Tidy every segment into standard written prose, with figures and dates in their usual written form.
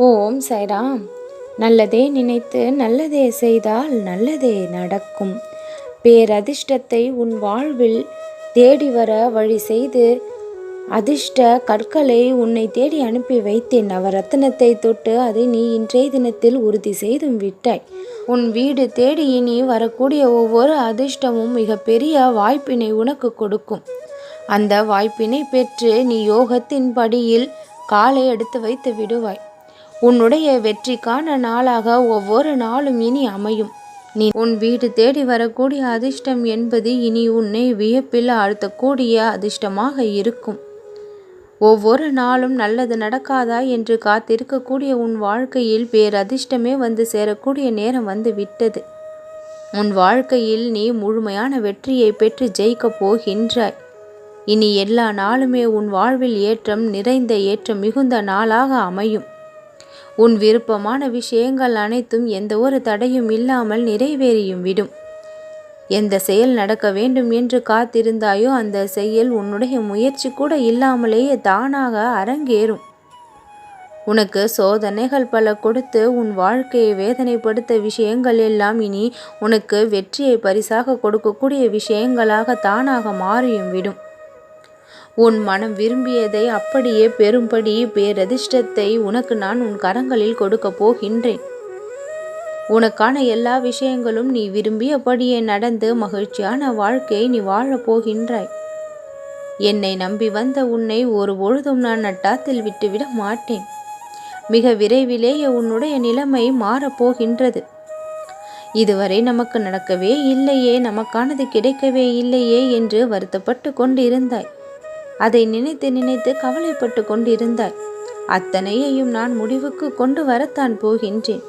ஓம் சாய்ராம். நல்லதே நினைத்து நல்லதே செய்தால் நல்லதே நடக்கும். பேரதிர்ஷ்டத்தை உன் வாழ்வில் தேடி வர வழி செய்து அதிர்ஷ்ட கற்களை உன்னை தேடி அனுப்பி வைத்தேன். நவரத்தினத்தை தொட்டு அதை நீ இன்றைய தினத்தில் உறுதி செய்தும் விட்டாய். உன் வீடு தேடி இனி வரக்கூடிய ஒவ்வொரு அதிர்ஷ்டமும் மிகப்பெரிய வாய்ப்பினை உனக்கு கொடுக்கும். அந்த வாய்ப்பினை பெற்று நீ யோகத்தின் படியில் காலை எடுத்து வைத்து விடுவாய். உன்னுடைய வெற்றிக்கான நாளாக ஒவ்வொரு நாளும் இனி அமையும். நீ உன் வீடு தேடி வரக்கூடிய அதிர்ஷ்டம் என்பது இனி உன்னை வியப்பில் ஆழ்த்தக்கூடிய அதிர்ஷ்டமாக இருக்கும். ஒவ்வொரு நாளும் நல்லது நடக்காதா என்று காத்திருக்கக்கூடிய உன் வாழ்க்கையில் பேரதிர்ஷ்டமே வந்து சேரக்கூடிய நேரம் வந்து விட்டது. உன் வாழ்க்கையில் நீ முழுமையான வெற்றியை பெற்று ஜெயிக்கப் போகின்றாய். இனி எல்லா நாளுமே உன் வாழ்வில் ஏற்றம் நிறைந்த ஏற்றம் மிகுந்த நாளாக அமையும். உன் விருப்பமான விஷயங்கள் அனைத்தும் எந்த ஒரு தடையும் இல்லாமல் நிறைவேறியும் விடும். எந்த செயல் நடக்க வேண்டும் என்று காத்திருந்தாயோ அந்த செயல் உன்னுடைய முயற்சி கூட இல்லாமலேயே தானாக அரங்கேறும். உனக்கு சோதனைகள் பல கொடுத்து உன் வாழ்க்கையை வேதனைப்படுத்த விஷயங்கள் எல்லாம் இனி உனக்கு வெற்றியை பரிசாக கொடுக்கக்கூடிய விஷயங்களாக தானாக மாறியும் விடும். உன் மனம் விரும்பியதை அப்படியே பெறும்படி பேரதிர்ஷ்டத்தை உனக்கு நான் உன் கரங்களில் கொடுக்க போகின்றேன். உனக்கான எல்லா விஷயங்களும் நீ விரும்பியபடியே நடந்து மகிழ்ச்சியான வாழ்க்கையை நீ வாழப் போகின்றாய். என்னை நம்பி வந்த உன்னை ஒரு பொழுதும் நான் நட்டாத்தில் விட்டுவிட மாட்டேன். மிக விரைவிலேயே உன்னுடைய நிலைமை மாறப்போகின்றது. இதுவரை நமக்கு நடக்கவே இல்லையே, நமக்கானது கிடைக்கவே இல்லையே என்று வருத்தப்பட்டு கொண்டிருந்தாய். அதை நினைத்து நினைத்து கவலைப்பட்டு கொண்டிருந்தாய். அத்தனையையும் நான் முடிவுக்கு கொண்டு வரத்தான் போகின்றேன்.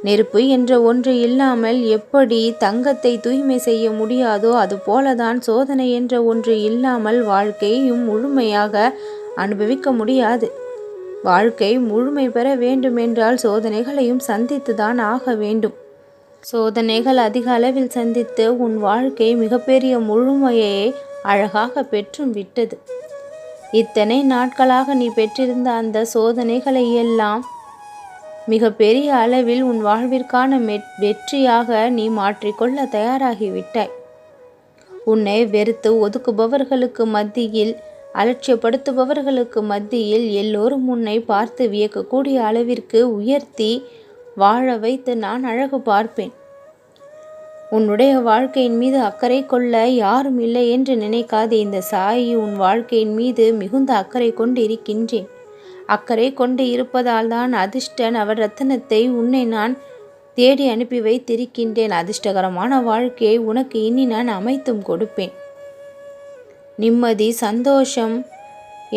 நெருப்பு என்ற ஒன்று இல்லாமல் எப்படி தங்கத்தை தூய்மை செய்ய முடியாதோ அதுபோலதான் சோதனை என்ற ஒன்று இல்லாமல் வாழ்க்கையையும் முழுமையாக அனுபவிக்க முடியாது. வாழ்க்கை முழுமை பெற வேண்டுமென்றால் சோதனைகளையும் சந்தித்துதான் ஆக வேண்டும். சோதனைகள் அதிக அளவில் சந்தித்து உன் வாழ்க்கை மிகப்பெரிய முழுமையை அழகாக பெற்றும் விட்டது. இத்தனை நாட்களாக நீ பெற்றிருந்த அந்த சோதனைகளை எல்லாம் மிக பெரிய அளவில் உன் வாழ்விற்கான வெற்றியாக நீ மாற்றிக்கொள்ள தயாராகிவிட்டாய். உன்னை வெறுத்து ஒதுக்குபவர்களுக்கு மத்தியில், அலட்சியப்படுத்துபவர்களுக்கு மத்தியில் எல்லோரும் உன்னை பார்த்து வியக்கக்கூடிய அளவிற்கு உயர்த்தி வாழ வைத்து நான் அழகு பார்ப்பேன். உன்னுடைய வாழ்க்கையின் மீது அக்கறை கொள்ள யாரும் இல்லை என்று நினைக்காதே. இந்த சாயி உன் வாழ்க்கையின் மீது மிகுந்த அக்கறை கொண்டு இருக்கின்றேன். அக்கறை கொண்டு இருப்பதால் தான் அதிர்ஷ்ட நவரத்தினத்தை உன்னை நான் தேடி அனுப்பி வைத்திருக்கின்றேன். அதிர்ஷ்டகரமான வாழ்க்கையை உனக்கு இனி நான் அமைத்தும் கொடுப்பேன். நிம்மதி, சந்தோஷம்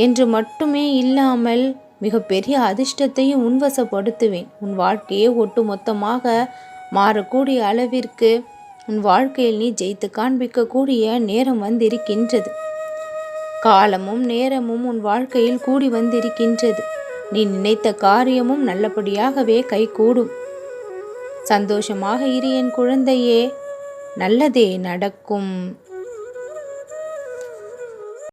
என்று மட்டுமே இல்லாமல் மிகப்பெரிய அதிர்ஷ்டத்தையும் உன்வசப்படுத்துவேன். உன் வாழ்க்கையை ஒட்டுமொத்தமாக மாறக்கூடிய அளவிற்கு உன் வாழ்க்கையில் நீ ஜெயித்து காண்பிக்கக்கூடிய நேரம் வந்திருக்கின்றது. காலமும் நேரமும் உன் வாழ்க்கையில் கூடி வந்திருக்கின்றது. நீ நினைத்த காரியமும் நல்லபடியாகவே கைகூடும். சந்தோஷமாக இரு என் குழந்தையே, நல்லதே நடக்கும்.